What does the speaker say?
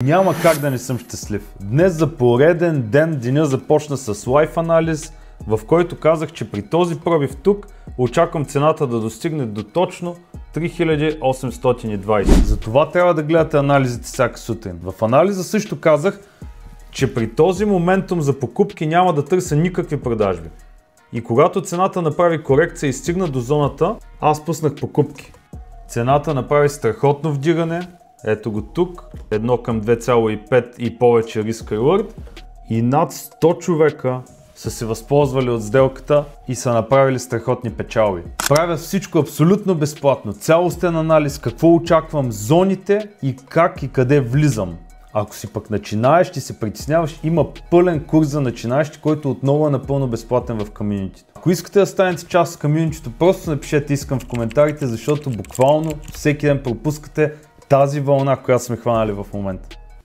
Няма как да не съм щастлив. Днес за пореден ден деня започна с лайф анализ, в който казах, че при този пробив тук очаквам цената да достигне до точно 3820. Затова трябва да гледате анализите всяка сутрин. В анализа също казах, че при този моментум за покупки няма да търся никакви продажби. И когато цената направи корекция и стигна до зоната, аз пуснах покупки. Цената направи страхотно вдигане. Ето го тук, 1 към 2,5 и повече risk reward и над 100 човека са се възползвали от сделката и са направили страхотни печалби. Правя всичко абсолютно безплатно, цялостен анализ, какво очаквам, зоните и как и къде влизам. Ако си пък начинаеш и се притесняваш, има пълен курс за начинаещи, който отново е напълно безплатен в комюнитито. Ако искате да станете част от комюнитито, просто напишете искам в коментарите, защото буквално всеки ден пропускате тази вълна, която сме хванали в момента.